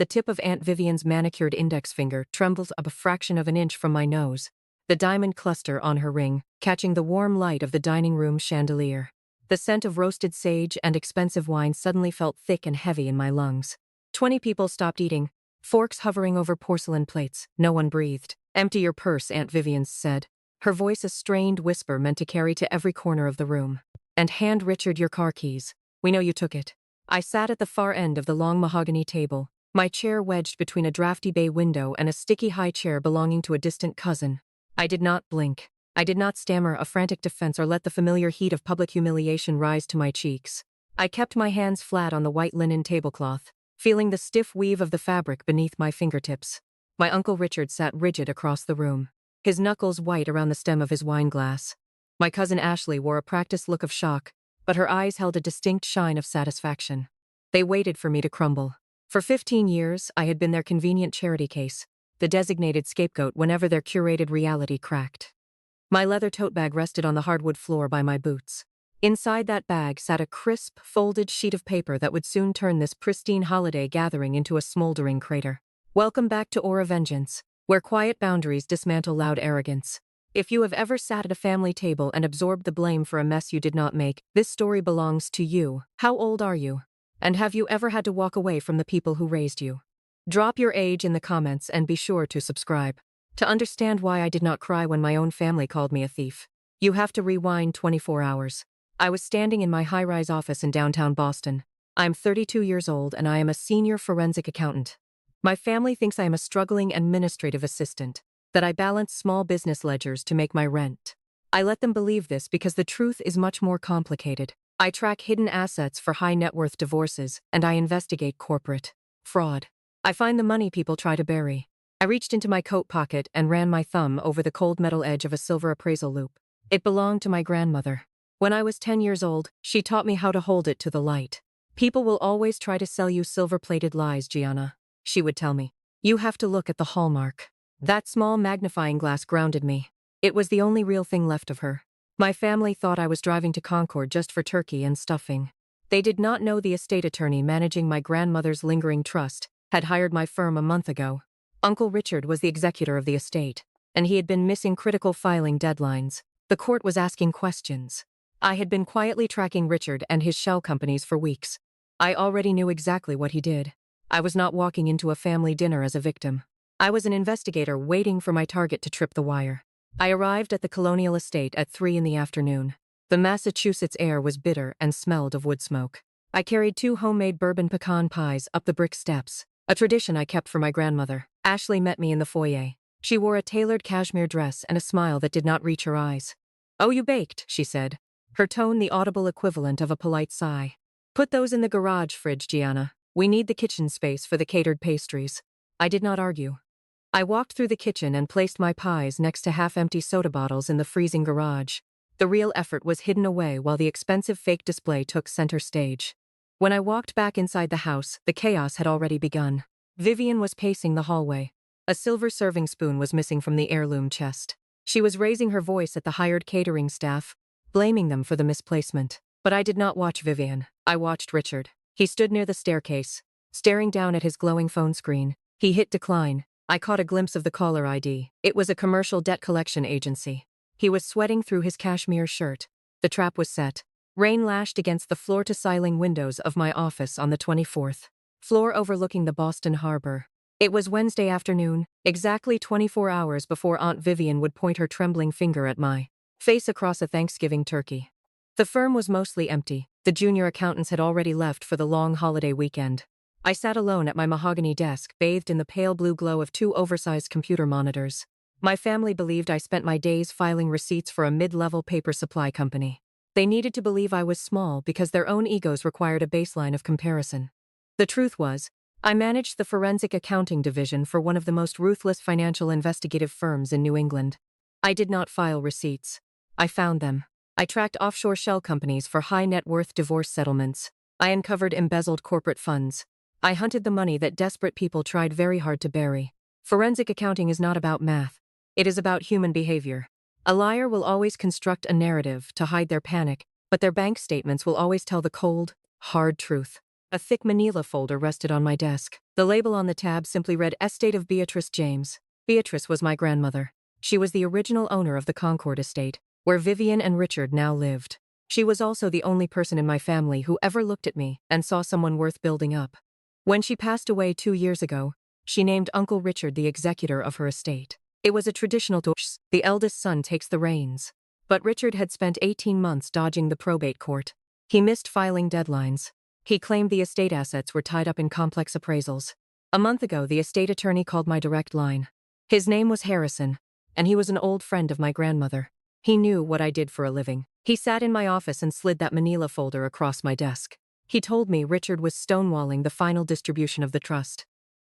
the tip of Aunt Vivian's manicured index finger trembled up a fraction of an inch from my nose, the diamond cluster on her ring catching the warm light of the dining room chandelier. The scent of roasted sage and expensive wine suddenly felt thick and heavy in my lungs. 20 people stopped eating, forks hovering over porcelain plates. No one breathed. "Empty your purse," Aunt Vivian said, her voice a strained whisper meant to carry to every corner of the room. "And hand Richard your car keys. We know you took it." I sat at the far end of the long mahogany table, my chair wedged between a drafty bay window and a sticky high chair belonging to a distant cousin. I did not blink. I did not stammer a frantic defense or let the familiar heat of public humiliation rise to my cheeks. I kept my hands flat on the white linen tablecloth, feeling the stiff weave of the fabric beneath my fingertips. My Uncle Richard sat rigid across the room, his knuckles white around the stem of his wine glass. My cousin Ashley wore a practiced look of shock, but her eyes held a distinct shine of satisfaction. They waited for me to crumble. For 15 years, I had been their convenient charity case, the designated scapegoat whenever their curated reality cracked. My leather tote bag rested on the hardwood floor by my boots. Inside that bag sat a crisp, folded sheet of paper that would soon turn this pristine holiday gathering into a smoldering crater. Welcome back to Aura Vengeance, where quiet boundaries dismantle loud arrogance. If you have ever sat at a family table and absorbed the blame for a mess you did not make, this story belongs to you. How old are you? And have you ever had to walk away from the people who raised you? Drop your age in the comments and be sure to subscribe. To understand why I did not cry when my own family called me a thief, you have to rewind 24 hours. I was standing in my high-rise office in downtown Boston. I'm 32 years old and I am a senior forensic accountant. My family thinks I am a struggling administrative assistant, that I balance small business ledgers to make my rent. I let them believe this because the truth is much more complicated. I track hidden assets for high-net-worth divorces, and I investigate corporate fraud. I find the money people try to bury. I reached into my coat pocket and ran my thumb over the cold metal edge of a silver appraisal loop. It belonged to my grandmother. When I was 10 years old, she taught me how to hold it to the light. "People will always try to sell you silver-plated lies, Gianna," she would tell me. "You have to look at the hallmark." That small magnifying glass grounded me. It was the only real thing left of her. My family thought I was driving to Concord just for turkey and stuffing. They did not know the estate attorney managing my grandmother's lingering trust had hired my firm a month ago. Uncle Richard was the executor of the estate, and he had been missing critical filing deadlines. The court was asking questions. I had been quietly tracking Richard and his shell companies for weeks. I already knew exactly what he did. I was not walking into a family dinner as a victim. I was an investigator waiting for my target to trip the wire. I arrived at the colonial estate at 3 in the afternoon. The Massachusetts air was bitter and smelled of wood smoke. I carried 2 homemade bourbon pecan pies up the brick steps, a tradition I kept for my grandmother. Ashley met me in the foyer. She wore a tailored cashmere dress and a smile that did not reach her eyes. "Oh, you baked," she said, her tone the audible equivalent of a polite sigh. "Put those in the garage fridge, Gianna. We need the kitchen space for the catered pastries." I did not argue. I walked through the kitchen and placed my pies next to half-empty soda bottles in the freezing garage. The real effort was hidden away while the expensive fake display took center stage. When I walked back inside the house, the chaos had already begun. Vivian was pacing the hallway. A silver serving spoon was missing from the heirloom chest. She was raising her voice at the hired catering staff, blaming them for the misplacement. But I did not watch Vivian. I watched Richard. He stood near the staircase, staring down at his glowing phone screen. He hit decline. I caught a glimpse of the caller ID. It was a commercial debt collection agency. He was sweating through his cashmere shirt. The trap was set. Rain lashed against the floor-to-ceiling windows of my office on the 24th floor overlooking the Boston Harbor. It was Wednesday afternoon, exactly 24 hours before Aunt Vivian would point her trembling finger at my face across a Thanksgiving turkey. The firm was mostly empty. The junior accountants had already left for the long holiday weekend. I sat alone at my mahogany desk, bathed in the pale blue glow of 2 oversized computer monitors. My family believed I spent my days filing receipts for a mid-level paper supply company. They needed to believe I was small because their own egos required a baseline of comparison. The truth was, I managed the forensic accounting division for one of the most ruthless financial investigative firms in New England. I did not file receipts. I found them. I tracked offshore shell companies for high-net-worth divorce settlements. I uncovered embezzled corporate funds. I hunted the money that desperate people tried very hard to bury. Forensic accounting is not about math. It is about human behavior. A liar will always construct a narrative to hide their panic, but their bank statements will always tell the cold, hard truth. A thick manila folder rested on my desk. The label on the tab simply read Estate of Beatrice James. Beatrice was my grandmother. She was the original owner of the Concord estate, where Vivian and Richard now lived. She was also the only person in my family who ever looked at me and saw someone worth building up. When she passed away 2 years ago, she named Uncle Richard the executor of her estate. It was a traditional divorce. The eldest son takes the reins. But Richard had spent 18 months dodging the probate court. He missed filing deadlines. He claimed the estate assets were tied up in complex appraisals. A month ago, the estate attorney called my direct line. His name was Harrison, and he was an old friend of my grandmother. He knew what I did for a living. He sat in my office and slid that manila folder across my desk. He told me Richard was stonewalling the final distribution of the trust.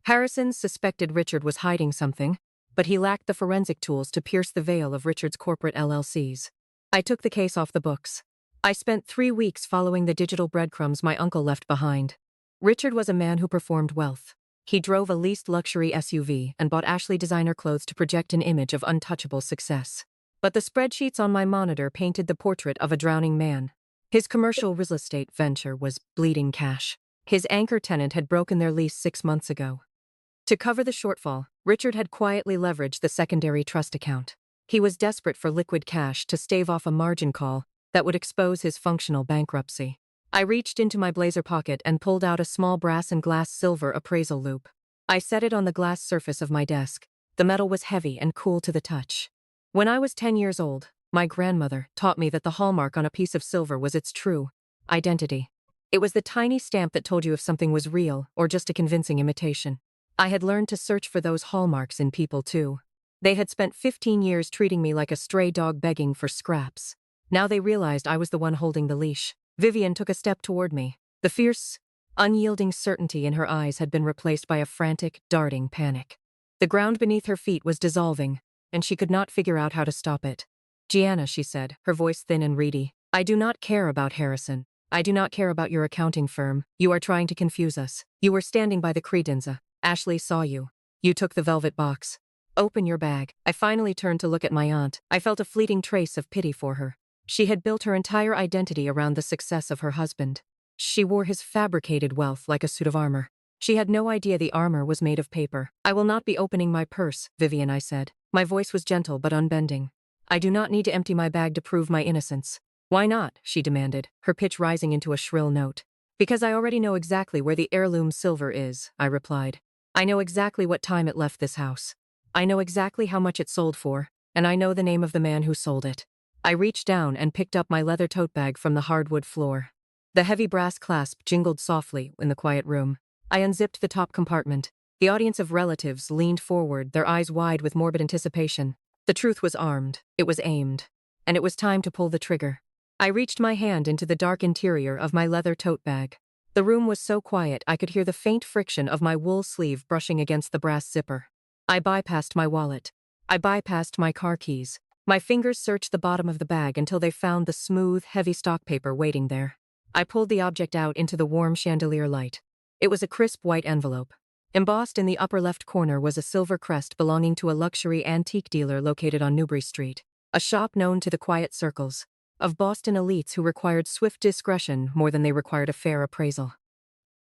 Harrison suspected Richard was hiding something, but he lacked the forensic tools to pierce the veil of Richard's corporate LLCs. I took the case off the books. I spent 3 weeks following the digital breadcrumbs my uncle left behind. Richard was a man who performed wealth. He drove a leased luxury SUV and bought Ashley designer clothes to project an image of untouchable success. But the spreadsheets on my monitor painted the portrait of a drowning man. His commercial real estate venture was bleeding cash. His anchor tenant had broken their lease 6 months ago. To cover the shortfall, Richard had quietly leveraged the secondary trust account. He was desperate for liquid cash to stave off a margin call that would expose his functional bankruptcy. I reached into my blazer pocket and pulled out a small brass and glass silver appraisal loop. I set it on the glass surface of my desk. The metal was heavy and cool to the touch. When I was 10 years old, my grandmother taught me that the hallmark on a piece of silver was its true identity. It was the tiny stamp that told you if something was real or just a convincing imitation. I had learned to search for those hallmarks in people too. They had spent 15 years treating me like a stray dog begging for scraps. Now they realized I was the one holding the leash. Vivian took a step toward me. The fierce, unyielding certainty in her eyes had been replaced by a frantic, darting panic. The ground beneath her feet was dissolving, and she could not figure out how to stop it. "Gianna," she said, her voice thin and reedy, "I do not care about Harrison. I do not care about your accounting firm. You are trying to confuse us. You were standing by the credenza. Ashley saw you. You took the velvet box. Open your bag." I finally turned to look at my aunt. I felt a fleeting trace of pity for her. She had built her entire identity around the success of her husband. She wore his fabricated wealth like a suit of armor. She had no idea the armor was made of paper. "I will not be opening my purse, Vivian," I said. My voice was gentle but unbending. "I do not need to empty my bag to prove my innocence." "Why not?" she demanded, her pitch rising into a shrill note. "Because I already know exactly where the heirloom silver is," I replied. "I know exactly what time it left this house. I know exactly how much it sold for, and I know the name of the man who sold it." I reached down and picked up my leather tote bag from the hardwood floor. The heavy brass clasp jingled softly in the quiet room. I unzipped the top compartment. The audience of relatives leaned forward, their eyes wide with morbid anticipation. The truth was armed, it was aimed, and it was time to pull the trigger. I reached my hand into the dark interior of my leather tote bag. The room was so quiet I could hear the faint friction of my wool sleeve brushing against the brass zipper. I bypassed my wallet. I bypassed my car keys. My fingers searched the bottom of the bag until they found the smooth, heavy stock paper waiting there. I pulled the object out into the warm chandelier light. It was a crisp white envelope. Embossed in the upper left corner was a silver crest belonging to a luxury antique dealer located on Newbury Street, a shop known to the quiet circles of Boston elites who required swift discretion more than they required a fair appraisal.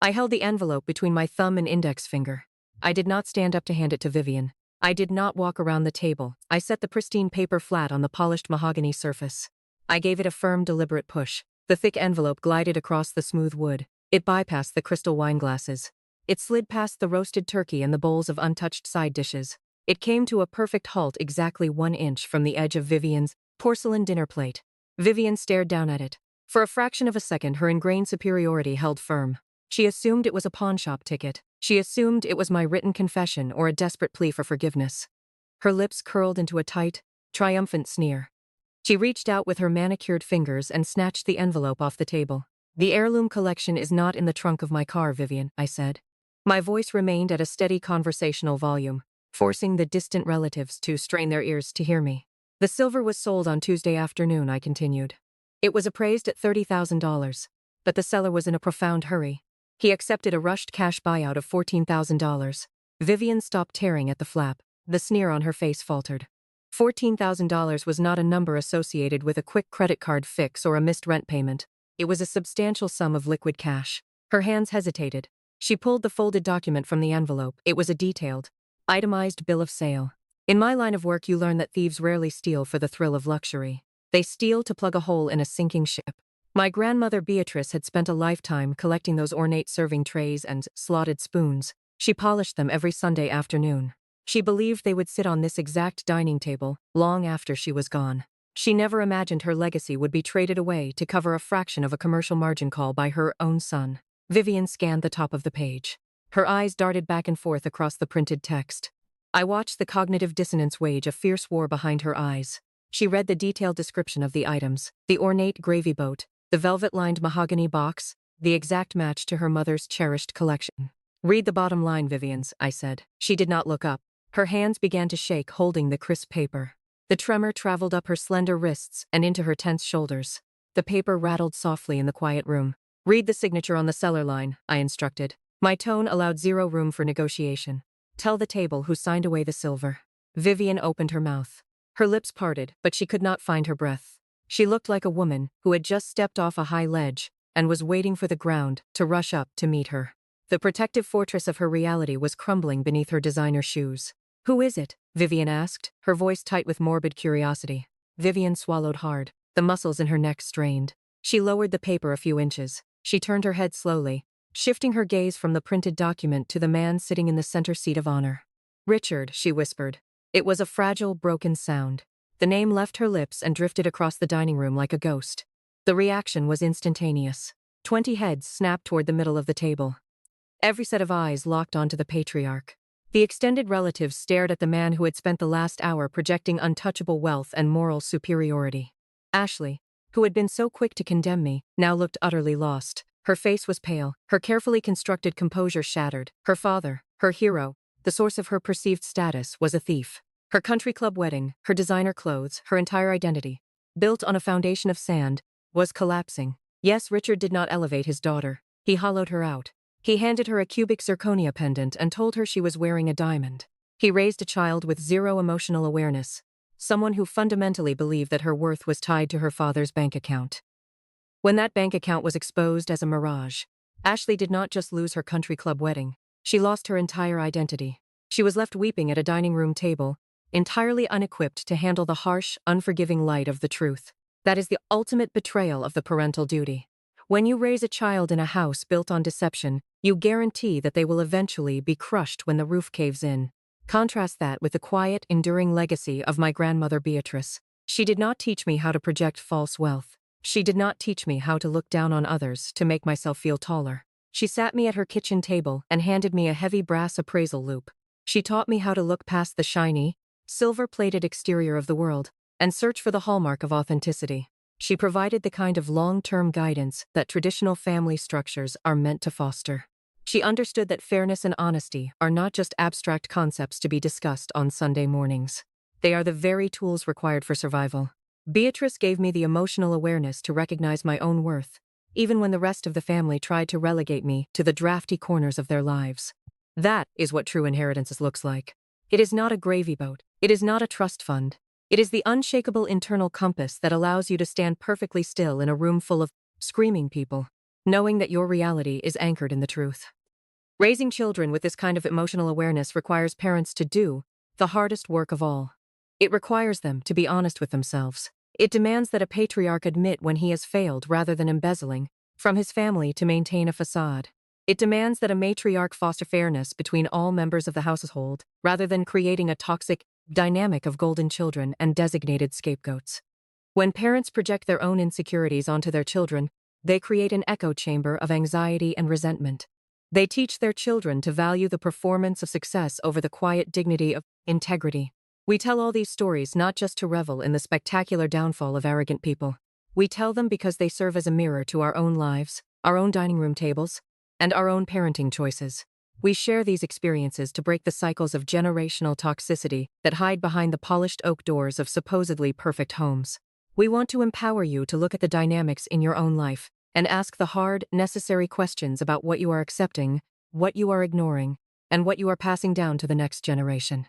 I held the envelope between my thumb and index finger. I did not stand up to hand it to Vivian. I did not walk around the table. I set the pristine paper flat on the polished mahogany surface. I gave it a firm, deliberate push. The thick envelope glided across the smooth wood. It bypassed the crystal wine glasses. It slid past the roasted turkey and the bowls of untouched side dishes. It came to a perfect halt exactly 1 inch from the edge of Vivian's porcelain dinner plate. Vivian stared down at it. For a fraction of a second, her ingrained superiority held firm. She assumed it was a pawnshop ticket. She assumed it was my written confession or a desperate plea for forgiveness. Her lips curled into a tight, triumphant sneer. She reached out with her manicured fingers and snatched the envelope off the table. "The heirloom collection is not in the trunk of my car, Vivian," I said. My voice remained at a steady conversational volume, forcing the distant relatives to strain their ears to hear me. "The silver was sold on Tuesday afternoon," I continued. "It was appraised at $30,000, but the seller was in a profound hurry. He accepted a rushed cash buyout of $14,000. Vivian stopped tearing at the flap. The sneer on her face faltered. $14,000 was not a number associated with a quick credit card fix or a missed rent payment. It was a substantial sum of liquid cash. Her hands hesitated. She pulled the folded document from the envelope. It was a detailed, itemized bill of sale. In my line of work, you learn that thieves rarely steal for the thrill of luxury. They steal to plug a hole in a sinking ship. My grandmother Beatrice had spent a lifetime collecting those ornate serving trays and slotted spoons. She polished them every Sunday afternoon. She believed they would sit on this exact dining table long after she was gone. She never imagined her legacy would be traded away to cover a fraction of a commercial margin call by her own son. Vivian scanned the top of the page. Her eyes darted back and forth across the printed text. I watched the cognitive dissonance wage a fierce war behind her eyes. She read the detailed description of the items, the ornate gravy boat, the velvet-lined mahogany box, the exact match to her mother's cherished collection. Read the bottom line, Vivian's, I said. She did not look up. Her hands began to shake, holding the crisp paper. The tremor traveled up her slender wrists and into her tense shoulders. The paper rattled softly in the quiet room. Read the signature on the seller line, I instructed. My tone allowed zero room for negotiation. Tell the table who signed away the silver. Vivian opened her mouth. Her lips parted, but she could not find her breath. She looked like a woman who had just stepped off a high ledge and was waiting for the ground to rush up to meet her. The protective fortress of her reality was crumbling beneath her designer shoes. Who is it? Vivian asked, her voice tight with morbid curiosity. Vivian swallowed hard, the muscles in her neck strained. She lowered the paper a few inches. She turned her head slowly, shifting her gaze from the printed document to the man sitting in the center seat of honor. Richard, she whispered. It was a fragile, broken sound. The name left her lips and drifted across the dining room like a ghost. The reaction was instantaneous. 20 heads snapped toward the middle of the table. Every set of eyes locked onto the patriarch. The extended relatives stared at the man who had spent the last hour projecting untouchable wealth and moral superiority. Ashley, who had been so quick to condemn me, now looked utterly lost. Her face was pale, her carefully constructed composure shattered. Her father, her hero, the source of her perceived status, was a thief. Her country club wedding, her designer clothes, her entire identity, built on a foundation of sand, was collapsing. Yes, Richard did not elevate his daughter. He hollowed her out. He handed her a cubic zirconia pendant and told her she was wearing a diamond. He raised a child with zero emotional awareness, someone who fundamentally believed that her worth was tied to her father's bank account. When that bank account was exposed as a mirage, Ashley did not just lose her country club wedding, she lost her entire identity. She was left weeping at a dining room table, entirely unequipped to handle the harsh, unforgiving light of the truth. That is the ultimate betrayal of the parental duty. When you raise a child in a house built on deception, you guarantee that they will eventually be crushed when the roof caves in. Contrast that with the quiet, enduring legacy of my grandmother Beatrice. She did not teach me how to project false wealth. She did not teach me how to look down on others to make myself feel taller. She sat me at her kitchen table and handed me a heavy brass appraisal loop. She taught me how to look past the shiny, silver-plated exterior of the world and search for the hallmark of authenticity. She provided the kind of long-term guidance that traditional family structures are meant to foster. She understood that fairness and honesty are not just abstract concepts to be discussed on Sunday mornings. They are the very tools required for survival. Beatrice gave me the emotional awareness to recognize my own worth, even when the rest of the family tried to relegate me to the drafty corners of their lives. That is what true inheritance looks like. It is not a gravy boat. It is not a trust fund. It is the unshakable internal compass that allows you to stand perfectly still in a room full of screaming people, knowing that your reality is anchored in the truth. Raising children with this kind of emotional awareness requires parents to do the hardest work of all. It requires them to be honest with themselves. It demands that a patriarch admit when he has failed rather than embezzling from his family to maintain a facade. It demands that a matriarch foster fairness between all members of the household rather than creating a toxic dynamic of golden children and designated scapegoats. When parents project their own insecurities onto their children, they create an echo chamber of anxiety and resentment. They teach their children to value the performance of success over the quiet dignity of integrity. We tell all these stories not just to revel in the spectacular downfall of arrogant people. We tell them because they serve as a mirror to our own lives, our own dining room tables, and our own parenting choices. We share these experiences to break the cycles of generational toxicity that hide behind the polished oak doors of supposedly perfect homes. We want to empower you to look at the dynamics in your own life and ask the hard, necessary questions about what you are accepting, what you are ignoring, and what you are passing down to the next generation.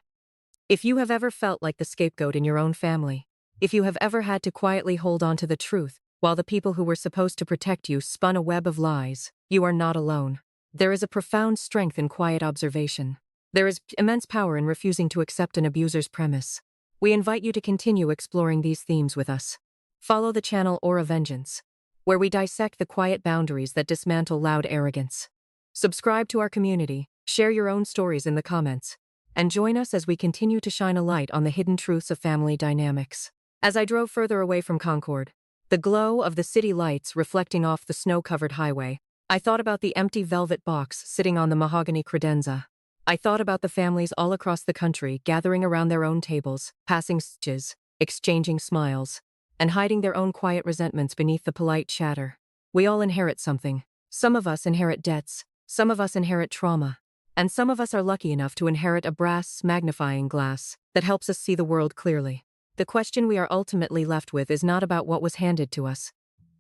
If you have ever felt like the scapegoat in your own family, if you have ever had to quietly hold on to the truth While the people who were supposed to protect you spun a web of lies, you are not alone. There is a profound strength in quiet observation. There is immense power in refusing to accept an abuser's premise. We invite you to continue exploring these themes with us. Follow the channel Aura Vengeance, where we dissect the quiet boundaries that dismantle loud arrogance. Subscribe to our community, share your own stories in the comments, and join us as we continue to shine a light on the hidden truths of family dynamics. As I drove further away from Concord, the glow of the city lights reflecting off the snow-covered highway, I thought about the empty velvet box sitting on the mahogany credenza. I thought about the families all across the country gathering around their own tables, passing stitches, exchanging smiles, and hiding their own quiet resentments beneath the polite chatter. We all inherit something. Some of us inherit debts, some of us inherit trauma, and some of us are lucky enough to inherit a brass magnifying glass that helps us see the world clearly. The question we are ultimately left with is not about what was handed to us.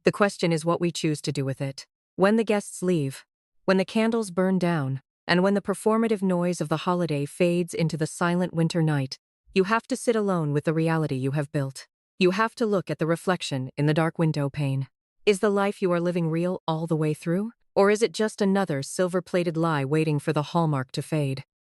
The question is what we choose to do with it. When the guests leave, when the candles burn down, and when the performative noise of the holiday fades into the silent winter night, you have to sit alone with the reality you have built. You have to look at the reflection in the dark window pane. Is the life you are living real all the way through? Or is it just another silver-plated lie waiting for the hallmark to fade?